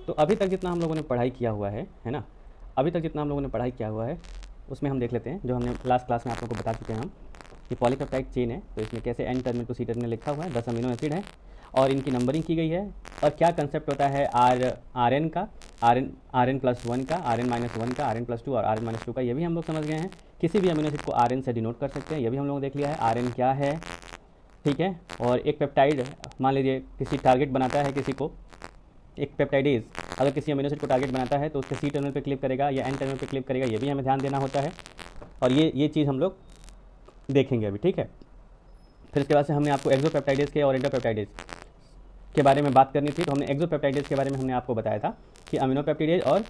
तो अभी तक जितना हम लोगों ने पढ़ाई किया हुआ है ना, अभी तक जितना हम लोगों ने पढ़ाई किया हुआ है उसमें हम देख लेते हैं, जो हमने लास्ट क्लास में आप लोगों को बता चुके हैं हम, कि पॉलीपेप्टाइड चेन है, तो इसमें कैसे N terminal to C terminal लिखा हुआ है, 10 अमीनो एसिड है और इनकी नंबरिंग की गई है। और क्या कंसेप्ट होता है आर एन का, आर एन प्लस वन का, आर एन माइनस वन का, आर एन प्लस टू और आर एन माइनस टू का, ये भी हम लोग समझ गए हैं। किसी भी अमीनो एसिड को आर एन से डिनोट कर सकते हैं, ये भी हम लोगों ने देख लिया है आर एन क्या है, ठीक है। और एक पेप्टाइड, मान लीजिए किसी टारगेट बनाता है किसी को, एक पेप्टाइडेज अगर किसी अमीनो एसिड को टारगेट बनाता है तो उसके सी टर्मिनल पे क्लिक करेगा या एन टर्मिनल पे क्लिक करेगा, ये भी हमें ध्यान देना होता है। और ये चीज़ हम लोग देखेंगे अभी, ठीक है। फिर इसके बाद से हमने आपको एक्सोपेप्टाइडेज के और एंडोपेप्टाइडेज के बारे में बात करनी थी, तो हमने एक्सोपेप्टाइडेज के बारे में हमने आपको बताया था कि अमीनोपेप्टिडेज और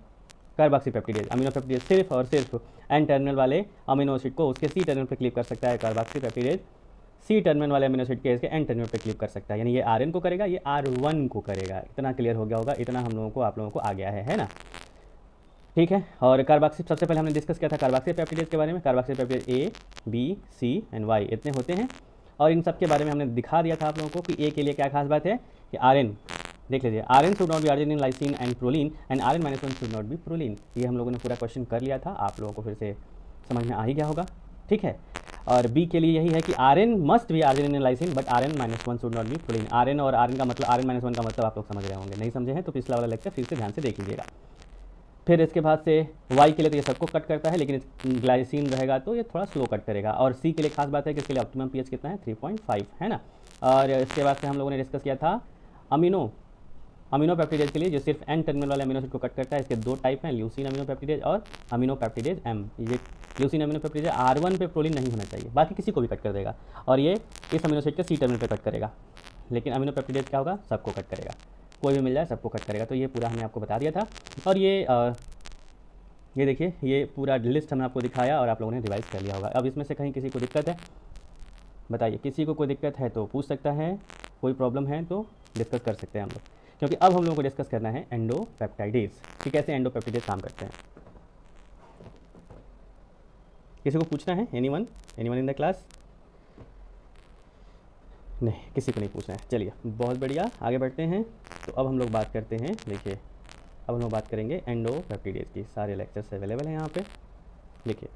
कार्बोक्सीपेप्टिडेज। अमीनोपेप्टिडेज सिर्फ और सिर्फ एन टर्मिनल वाले अमीनो एसिड को उसके सी टर्मिनल पे क्लिक कर सकता है, कार्बोक्सीपेप्टिडेज सी टर्मिनल वाले अमीनो एसिड के इसके एन टर्मिनल पे क्लिक कर सकता है, यानी ये आर एन को करेगा, ये आर वन को करेगा। इतना क्लियर हो गया होगा, इतना हम लोगों को आप लोगों को आ गया है ना, ठीक है। और कार्बोक्सी सबसे पहले हमने डिस्कस किया था कार्बोक्सीपेप्टिडेज के बारे में। Carboxypeptidase A B C and Y इतने होते हैं और इन सब के बारे में हमने दिखा दिया था आप लोगों को कि ए के लिए क्या खास बात है कि आर एन, देख लीजिए, R N should not be arginine lysine and proline and R N minus one should not be proline. ये हम लोगों ने पूरा क्वेश्चन कर लिया था, आप लोगों को फिर से समझ में आ ही गया होगा, ठीक है। और बी के लिए यही है कि R N must be arginine lysine but R N minus one should not be proline. R N और आर एन का मतलब, आर एन माइनस वन का मतलब आप लोग समझ रहे होंगे, नहीं समझे हैं तो पिछला वाला लेक्चर फिर से ध्यान से देख लीजिएगा। फिर इसके बाद से वाई के लिए तो ये सबको कट करता है, लेकिन ग्लाइसिन रहेगा तो ये थोड़ा स्लो कट करेगा। और सी के लिए खास बात है कि इसके लिए ऑप्टिमम पीएच कितना है, 3.5 है ना। और इसके बाद से हम लोगों ने डिस्कस किया था अमीनोपेप्टिडेज के लिए, जो सिर्फ एन टर्मिनल वाले अमीनो एसिड को कट करता है। इसके दो टाइप हैं, ल्यूसीन अमीनोपेप्टिडेज और अमीनोपेप्टिडेज एम। ये ल्यूसीन अमीनोपेप्टिडेज R1 पे प्रोलीन नहीं होना चाहिए, बाकी किसी को भी कट कर देगा, और ये इस अमीनो एसिड के सी टर्मिनल पे कट करेगा। लेकिन अमीनोपेप्टिडेज क्या होगा, सबको कट करेगा, कोई भी मिल जाए सबको कट करेगा। तो ये पूरा हमने आपको बता दिया था। और ये देखिए, ये पूरा लिस्ट हमने आपको दिखाया और आप लोगों ने रिवाइज कर लिया होगा। अब इसमें से कहीं किसी को दिक्कत है, बताइए, किसी को कोई दिक्कत है तो पूछ सकता है, कोई प्रॉब्लम है तो डिस्कस कर सकते हैं हम लोग, क्योंकि अब हम लोगों को डिस्कस करना है एंडोपेप्टाइडेज कि कैसे एंडोपेप्टाइडेज काम करते हैं। किसी को पूछना है, एनीवन इन द क्लास? नहीं, किसी को नहीं पूछना है, चलिए बहुत बढ़िया, आगे बढ़ते हैं। तो अब हम लोग बात करते हैं, देखिए अब हम लोग बात करेंगे एंडोपेप्टिडेज की। सारे लेक्चर्स अवेलेबल हैं यहाँ पे, देखिए।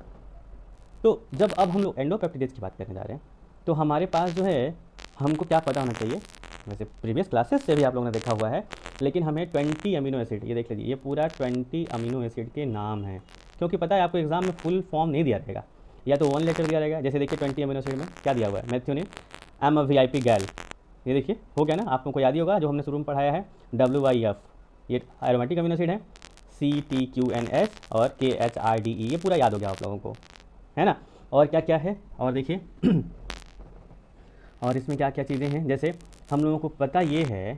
तो जब अब हम लोग एंडोपेप्टिडेज की बात करने जा रहे हैं तो हमारे पास जो है, हमको क्या पता होना चाहिए, वैसे प्रीवियस क्लासेस से भी आप लोगों ने देखा हुआ है, लेकिन हमें 20 अमीनो एसिड, ये देख लीजिए, ये पूरा 20 अमीनो एसिड के नाम हैं। क्योंकि पता है आपको एग्जाम में फुल फॉर्म नहीं दिया रहेगा, या तो वन लेटर दिया रहेगा। जैसे देखिए 20 अमीनो एसिड में क्या दिया हुआ है, मेथियोनिन एम VIP गैल, ये देखिए हो गया ना, आप लोगों को याद ही होगा जो हमने शुरू में पढ़ाया है, WYF, ये एरोमेटिक अमीनो एसिड है, CTQNS और KHRDE, ये पूरा याद हो गया आप लोगों को, है ना। और क्या क्या है, और देखिए और इसमें क्या क्या चीज़ें हैं, जैसे हम लोगों को पता ये है,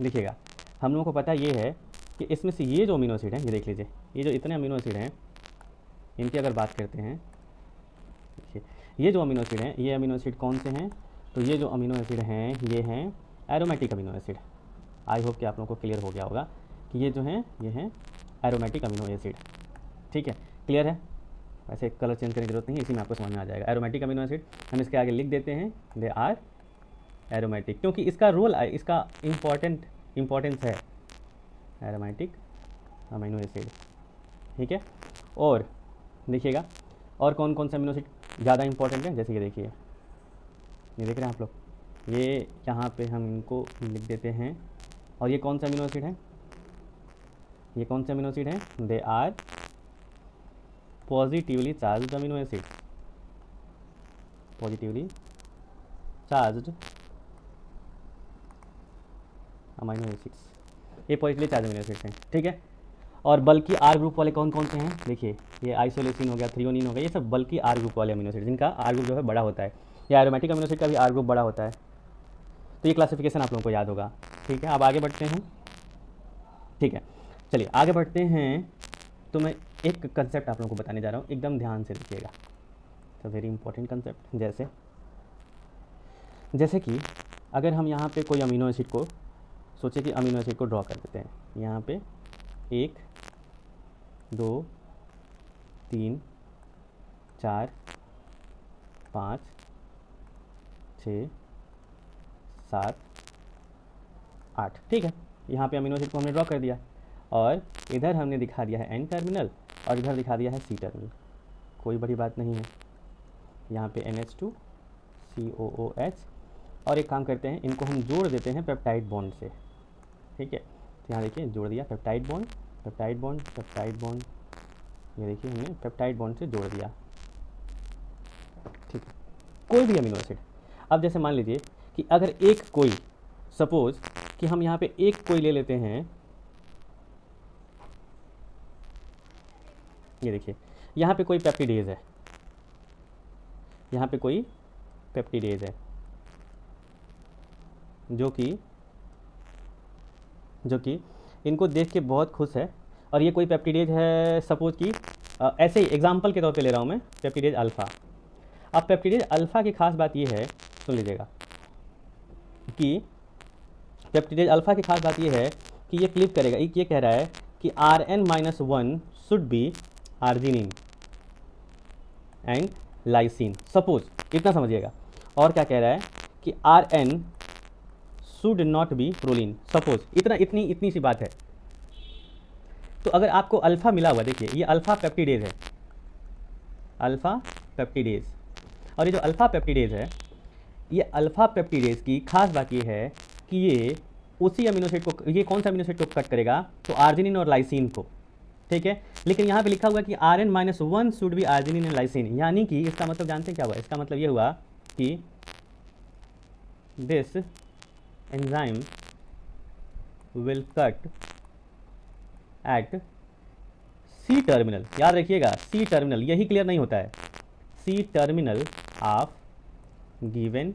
देखिएगा, हम लोगों को पता ये है कि इसमें से ये जो अमीनो एसिड हैं, ये देख लीजिए, ये जो इतने अमीनो एसिड हैं, इनकी अगर बात करते हैं, देखिए ये जो अमीनो एसिड हैं, ये अमीनो एसिड कौन से हैं, तो ये जो अमीनो एसिड हैं ये हैं aromatic amino acid. I hope कि आप लोगों को क्लियर हो गया होगा कि ये जो हैं ये हैं एरोमेटिक अमीनो एसिड, ठीक है, क्लियर है। वैसे कलर चेंज करने की जरूरत नहीं है, इसी में आपको समझ में आ जाएगा। एरोमेटिक अमीनो एसिड हम इसके आगे लिख देते हैं, दे आर एरोमेटिक, क्योंकि इसका रोल, इसका इम्पोर्टेंस है, एरोमेटिक अमीनो एसिड, ठीक है। और देखिएगा और कौन कौन से अमीनो एसिड ज़्यादा इंपॉर्टेंट है, जैसे ये देखिए, ये देख रहे हैं आप लोग, ये यहाँ पे हम इनको लिख देते हैं। और ये कौन सा अमीनो एसिड है, ये कौन से अमीनो एसिड हैं, they are positively charged amino acid, positively charged amino acids, ये पॉजिटिवली चार्ज अमीनो एसिड्स हैं, ठीक है। और बल्कि आर ग्रुप वाले कौन कौन से हैं, देखिए ये आइसोलेसिन हो गया, थ्रियोनिन हो गया, ये सब बल्कि आर ग्रुप वाले अमीनो एसिड, जिनका आर ग्रुप जो है बड़ा होता है, या एरोमेटिक अमीनो एसिड का भी आर ग्रुप बड़ा होता है। तो ये क्लासिफिकेशन आप लोगों को याद होगा, ठीक है। अब आगे बढ़ते हैं, ठीक है, चलिए आगे बढ़ते हैं। तो मैं एक कंसेप्ट आप लोगों को बताने जा रहा हूँ, एकदम ध्यान से देखिएगा, तो वेरी इंपॉर्टेंट कंसेप्ट। जैसे कि अगर हम यहाँ पे कोई अमीनो एसिड को, सोचे कि अमीनो एसिड को ड्रॉ कर देते हैं, यहाँ पे 1 2 3 4 5 6 7 8, ठीक है, यहाँ पे अमीनो एसिड को हमने ड्रॉ कर दिया, और इधर हमने दिखा दिया है N टर्मिनल और इधर दिखा दिया है C टर्मिनल। कोई बड़ी बात नहीं है। यहाँ पे NH2 COOH, और एक काम करते हैं, इनको हम जोड़ देते हैं पेप्टाइड बॉन्ड से, ठीक है। तो यहाँ देखिए जोड़ दिया peptide bond, peptide bond, peptide bond, ये देखिए हमने पेप्टाइड बॉन्ड से जोड़ दिया, ठीक है। कोई भी अमीनो एसिड, अब जैसे मान लीजिए कि अगर एक कोई, सपोज कि हम यहाँ पे एक कोई ले लेते हैं, ये देखिए यहाँ पे कोई पेप्टिडेज है, यहाँ पे कोई पेप्टिडेज है जो कि इनको देख के बहुत खुश है, और ये कोई पेप्टिडेज है, सपोज कि ऐसे ही एग्जांपल के तौर पे ले रहा हूँ मैं, पेप्टिडेज अल्फ़ा। अब पेप्टिडेज अल्फ़ा की खास बात ये है, सुन लीजिएगा, कि पेप्टिडेज अल्फ़ा की खास बात ये है कि ये क्लिप करेगा, ये कह रहा है कि Rn-1 should be arginine and lysine, suppose, इतना समझिएगा। और क्या कह रहा है कि Rn should not B proline, suppose, इतनी सी बात है। तो अगर आपको अल्फ़ा मिला हुआ, देखिए ये अल्फ़ा पेप्टिडेज है, अल्फ़ा पेप्टिडेज, और ये जो अल्फ़ा पेप्टिडेज है, ये अल्फ़ा पेप्टिडेज की खास बात ये है कि ये उसी अमीनो एसिड को, ये कौन सा अमीनो एसिड को कट करेगा, तो आर्जिनिन और लाइसिन को, ठीक है। लेकिन यहाँ पे लिखा हुआ कि Rn-1 should be arginine and lysine, यानी कि इसका मतलब जानते हैं क्या हुआ, इसका मतलब ये हुआ कि this enzyme will cut at C terminal, याद रखिएगा सी टर्मिनल, यही क्लियर नहीं होता है, C terminal of given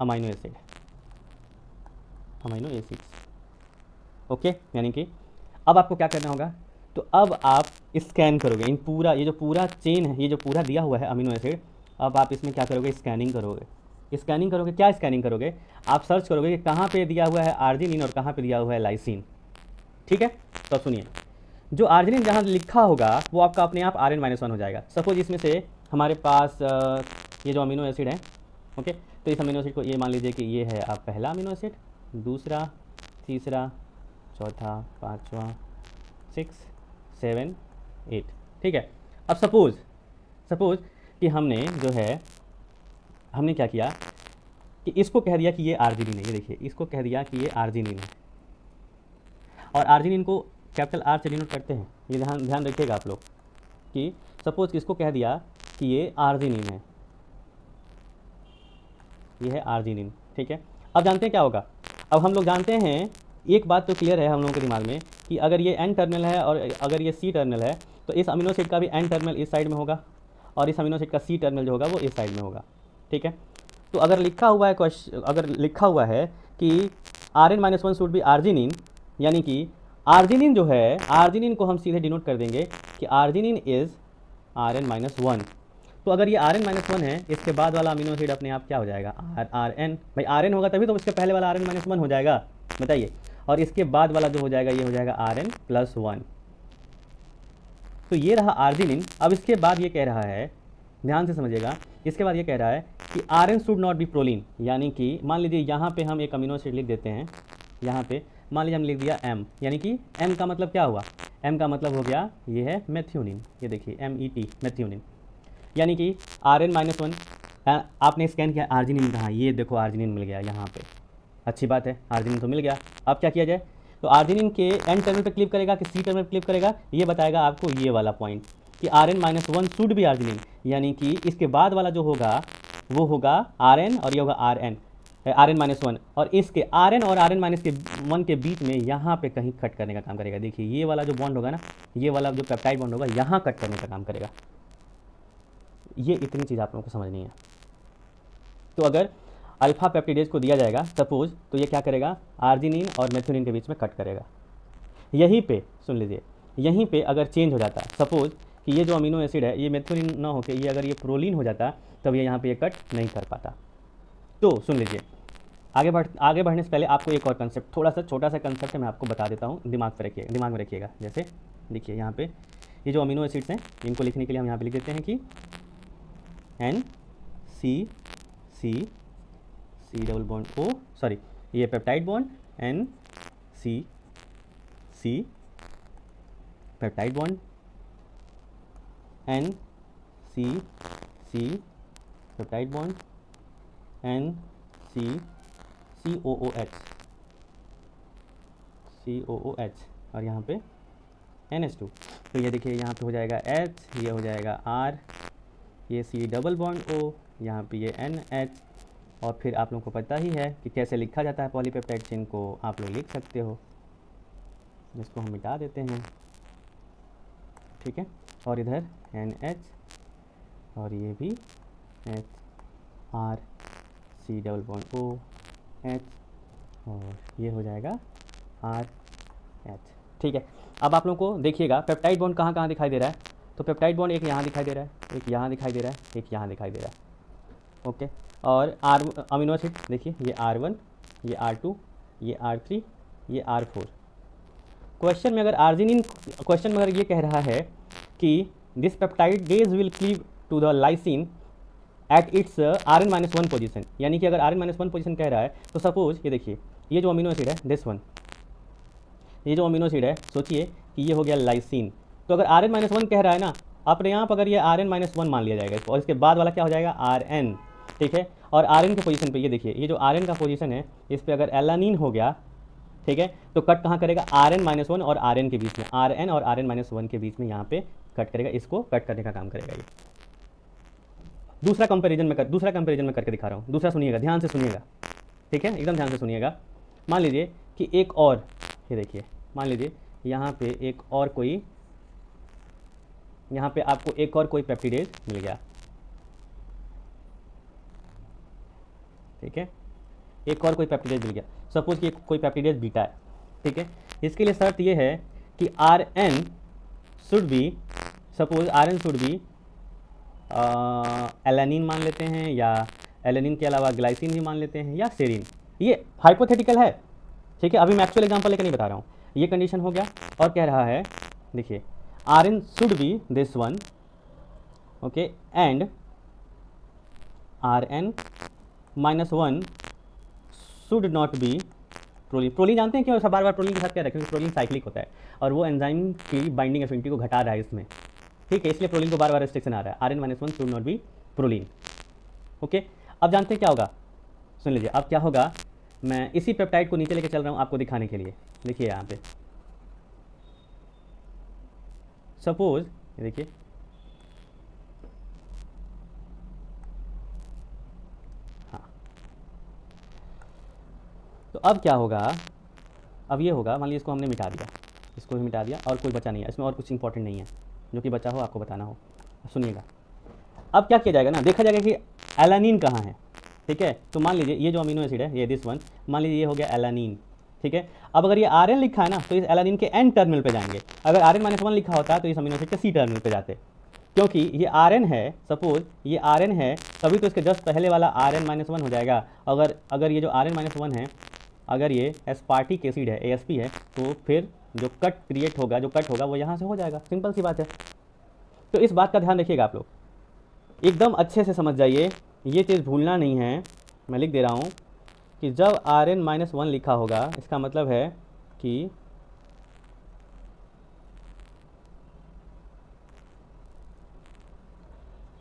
amino acids, okay. यानी कि अब आपको क्या करना होगा, तो अब आप स्कैन करोगे इन पूरा, ये जो पूरा चेन है, ये जो पूरा दिया हुआ है अमीनो एसिड, अब आप इसमें क्या करोगे, स्कैनिंग करोगे। स्कैनिंग करोगे, क्या स्कैनिंग करोगे, आप सर्च करोगे कि कहाँ पे दिया हुआ है आर्जिनिन और कहाँ पे दिया हुआ है लाइसिन, ठीक है। तो सुनिए, जो आर्जिनिन जहाँ लिखा होगा वो आपका अपने आप Rn-1 हो जाएगा। सपोज इसमें से हमारे पास ये जो अमीनो एसिड है, ओके, तो इस अमीनो एसिड को ये मान लीजिए कि ये है आप पहला अमीनो एसिड, दूसरा, तीसरा, चौथा, पाँचवा, 6, 7, 8, ठीक है। अब सपोज कि हमने जो है, हमने क्या किया कि इसको कह दिया कि ये आर्जिनिन है, ये देखिए इसको कह दिया कि ये आर्जिनिन है, और आर्जिनिन को कैपिटल आर से डिनोट करते हैं, ये ध्यान रखिएगा आप लोग, कि सपोज कि इसको कह दिया कि ये आर्जिनिन है, ये है आर्जिनिन, ठीक है। अब जानते हैं क्या होगा, अब हम लोग जानते हैं, एक बात तो क्लियर है हम लोगों के दिमाग में कि अगर ये N टर्मिनल है और अगर ये C टर्मिनल है, तो इस अमीनो एसिड का भी N टर्मिनल इस साइड में होगा और इस अमीनो एसिड का C टर्मिनल जो होगा वो इस साइड में होगा, ठीक है। तो अगर लिखा हुआ है कि Rn-1 शुड बी आर्जिनिन, यानी कि आर्जिनिन जो है, आर्जिनिन को हम सीधे डिनोट कर देंगे कि आर्जिनिन इज़ Rn-1। तो अगर ये Rn-1 है, इसके बाद वाला अमीनो एसिड अपने आप क्या हो जाएगा, Rn, भाई Rn होगा तभी तो इसके पहले वाला Rn-1 हो जाएगा, बताइए। और इसके बाद वाला जो हो जाएगा ये हो जाएगा Rn+1। तो ये रहा आर्जिनिन। अब इसके बाद ये कह रहा है, ध्यान से समझिएगा, इसके बाद ये कह रहा है कि Rn should not B proline, यानी कि मान लीजिए यहाँ पे हम एक अमीनो एसिड लिख देते हैं, यहाँ पे मान लीजिए हम लिख दिया M, यानी कि M का मतलब क्या हुआ, M का मतलब हो गया ये है मेथ्योनिन, ये देखिए MET, मेथ्योनिन, यानी कि Rn-1, आपने स्कैन किया आर्जिनिन कहाँ, ये देखो आर्जिनिन मिल गया यहाँ पे, अच्छी बात है, आर्जिनिन तो मिल गया। अब क्या किया जाए, तो आर्जिनिन के N टर्मिनल पे क्लिक करेगा कि C टर्मिनल पे क्लिक करेगा, ये बताएगा आपको ये वाला पॉइंट कि Rn-1 शुड बी आर्जिनिन, यानी कि इसके बाद वाला जो होगा वो होगा Rn और ये होगा Rn-1, और इसके Rn और Rn-1 के बीच में यहाँ पे कहीं कट करने का काम करेगा। देखिए ये वाला जो बॉन्ड होगा ना, ये वाला जो पेप्टाइड बॉन्ड होगा यहाँ कट करने का काम करेगा। ये इतनी चीज़ आप लोगों को समझनी है। तो अगर अल्फ़ा पेप्टिडेज को दिया जाएगा सपोज, तो ये क्या करेगा, आर्जिनिन और मेथ्योनिन के बीच में कट करेगा। यहीं पे सुन लीजिए, यहीं पे अगर चेंज हो जाता, सपोज कि ये जो अमीनो एसिड है ये मेथ्योनिन ना होकर ये अगर ये प्रोलिन हो जाता, तब ये यहाँ पे ये कट नहीं कर पाता। तो सुन लीजिए, आगे बढ़ने से पहले आपको एक और कंसेप्ट, थोड़ा सा छोटा सा कंसेप्ट है, मैं आपको बता देता हूँ, दिमाग में रखिएगा। जैसे देखिए यहाँ पे ये जो अमीनो एसिड्स हैं, इनको लिखने के लिए हम यहाँ पे लिख देते हैं कि NC double bond O, sorry ये peptide bond C C peptide bond, N C C peptide bond, N C C O O H, C O O H, और यहाँ पे NH2। तो ये देखिए यहाँ पे हो जाएगा H, ये हो जाएगा R, ये C डबल बॉन्ड O, यहाँ पे ये NH। और फिर आप लोगों को पता ही है कि कैसे लिखा जाता है पॉलीपेप्टाइड चेन को, आप लोग लिख सकते हो। इसको हम मिटा देते हैं, ठीक है। और इधर NH, और ये भी H, R, C double bond O, H, और ये हो जाएगा R, H, ठीक है। अब आप लोगों को देखिएगा पेप्टाइड बॉन्ड कहाँ कहाँ दिखाई दे रहा है। तो पेप्टाइड बॉन्ड एक यहाँ दिखाई दे रहा है, एक यहाँ दिखाई दे रहा है, एक यहाँ दिखाई दे रहा है, ओके। और अमीनो एसिड देखिए, ये R1, ये R2, ये R3, ये R4। क्वेश्चन में अगर आर्जिनिन, क्वेश्चन में अगर ये कह रहा है कि this peptidase will cleave to the lysine at its Rn-1 position, यानी कि अगर Rn-1 पोजीशन कह रहा है तो सपोज ये देखिए, ये जो अमीनो एसिड है दिस वन, ये जो अमीनो एसिड है सोचिए कि ये हो गया लाइसिन। तो अगर Rn-1 कह रहा है ना, अपने यहाँ पर अगर ये Rn-1 मान लिया जाएगा इसको, और इसके बाद वाला क्या हो जाएगा Rn, ठीक है। और Rn के पोजीशन पे ये देखिए, ये जो Rn का पोजीशन है इस पर अगर एलानिन हो गया, ठीक है, तो कट कहाँ करेगा, Rn-1 और Rn के बीच में, Rn और Rn-1 के बीच में यहाँ पे कट करेगा, इसको कट करने का काम करेगा ये। दूसरा कंपेरिजन में करके दिखा रहा हूँ, दूसरा सुनिएगा, ध्यान से सुनिएगा, ठीक है, एकदम ध्यान से सुनिएगा। मान लीजिए कि एक और, ये देखिए, मान लीजिए यहाँ पे एक और कोई, यहाँ पे आपको एक और कोई पेप्टिडेज मिल गया, ठीक है, एक और कोई पेप्टिडेज मिल गया, सपोज कि कोई पेप्टिडेज बीटा है, ठीक है। इसके लिए शर्त ये है कि Rn should be, suppose Rn should be alanine मान लेते हैं, या एलानिन के अलावा ग्लाइसिन भी मान लेते हैं, या सेरीन। ये हाइपोथेटिकल है, ठीक है, अभी मैं एक्चुअल एग्जांपल लेकर नहीं बता रहा हूँ। ये कंडीशन हो गया, और कह रहा है देखिए Rn should be this one, okay, and Rn-1 should not be proline. Proline जानते हैं क्यों बार बार प्रोलीन के साथ क्या रखें, क्योंकि प्रोलीन साइक्लिक होता है और वो एंजाइम की बाइंडिंग एफिनिटी को घटा रहा है इसमें, ठीक है, इसलिए प्रोलीन को बार बार रिस्ट्रिक्शन आ रहा है, Rn-1 should not be proline, okay. अब जानते हैं क्या होगा, सुन लीजिए अब क्या होगा। मैं इसी पेप्टाइड को नीचे लेके चल रहा हूँ आपको दिखाने के लिए, देखिए यहाँ पे सपोज देखिए, हाँ, तो अब क्या होगा, अब ये होगा, मान लीजिए इसको हमने मिटा दिया, इसको भी मिटा दिया, और कोई बचा नहीं है इसमें, और कुछ इंपॉर्टेंट नहीं है, जो कि बचा हो आपको बताना हो, सुनिएगा। अब क्या किया जाएगा ना, देखा जाएगा कि एलानिन कहाँ है, ठीक है। तो मान लीजिए ये जो अमीनो एसिड है, ये दिस वन, मान लीजिए ये हो गया एलानिन, ठीक है। अब अगर ये Rn लिखा है ना, तो इस एलानिन के N टर्मिनल पे जाएंगे, अगर Rn-1 लिखा होता तो इस अमीनो एसिड के C टर्मिनल पे जाते, क्योंकि ये Rn है, सपोज ये Rn है, तभी तो इसके जस्ट पहले वाला Rn-1 हो जाएगा। अगर ये जो Rn-1 है, अगर ये एस्पार्टिक एसिड है, ASP है, तो फिर जो कट क्रिएट होगा, जो कट होगा वो यहाँ से हो जाएगा, सिंपल सी बात है। तो इस बात का ध्यान रखिएगा आप लोग, एकदम अच्छे से समझ जाइए, ये चीज़ भूलना नहीं है। मैं लिख दे रहा हूँ कि जब Rn-1 लिखा होगा, इसका मतलब है कि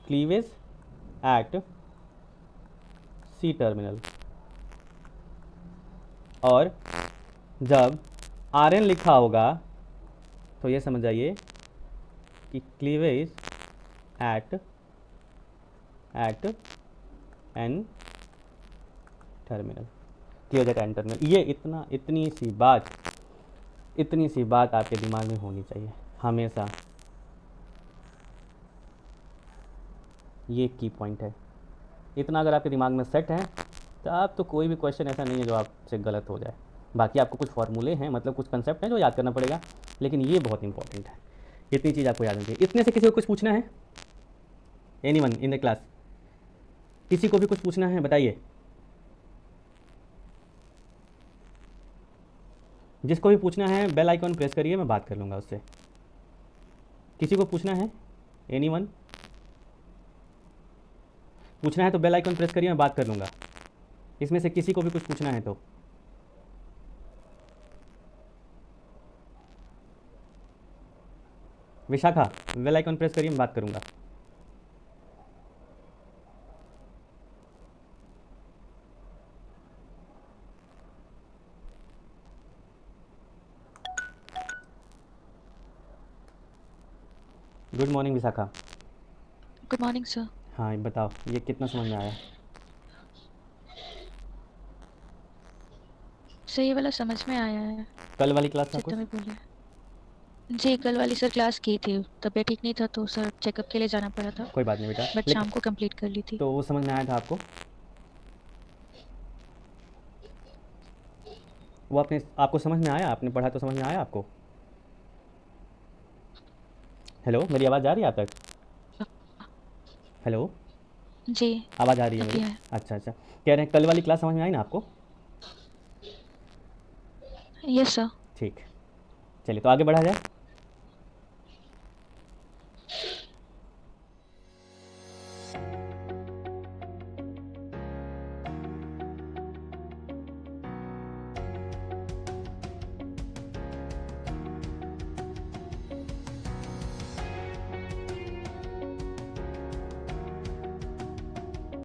क्लीवेज एट C टर्मिनल, और जब Rn लिखा होगा तो ये समझ जाइए कि cleavage at N terminal, cleavage at N terminal. ये इतनी सी बात आपके दिमाग में होनी चाहिए हमेशा, ये की पॉइंट है। इतना अगर आपके दिमाग में सेट है तो आप तो कोई भी क्वेश्चन ऐसा नहीं है जो आपसे गलत हो जाए। बाकी आपको कुछ फार्मूले हैं, मतलब कुछ कंसेप्ट हैं जो याद करना पड़ेगा, लेकिन ये बहुत इंपॉर्टेंट है, इतनी चीज़ आपको याद होनी चाहिए। इतने से किसी को कुछ पूछना है, एनीवन इन द क्लास, किसी को भी कुछ पूछना है बताइए, जिसको भी पूछना है बेल आइकॉन प्रेस करिए, मैं बात कर लूँगा उससे। किसी को पूछना है, एनीवन पूछना है तो बेल आइकन प्रेस करिए, मैं बात कर लूँगा। इसमें से किसी को भी कुछ पूछना है तो विशाखा, बेल आइकन प्रेस करिए, मैं बात करूँगा। Good morning Vishakha. Good morning sir. हाँ, ये बताओ, ये कितना समझ में आया? सर ये वाला समझ में आया है कल वाली क्लास का जितना कुछ? भी बोले। जी कल वाली सर क्लास की थी, तबीयत ठीक नहीं था तो सर चेकअप के लिए जाना पड़ा था, कोई बात नहीं बेटा, बट लेकिन शाम को कंप्लीट कर ली थी। तो वो समझ में आया था आपको? वो आपने आपको समझ में आया? आपने पढ़ा तो समझ में आया आपको? हेलो, मेरी आवाज़ आ रही है आप तक? हेलो, जी आवाज़ आ रही है अभी मेरी? आया। अच्छा अच्छा, कह रहे हैं कल वाली क्लास समझ में आई ना आपको? Yes sir. ठीक, चलिए तो आगे बढ़ा जाए।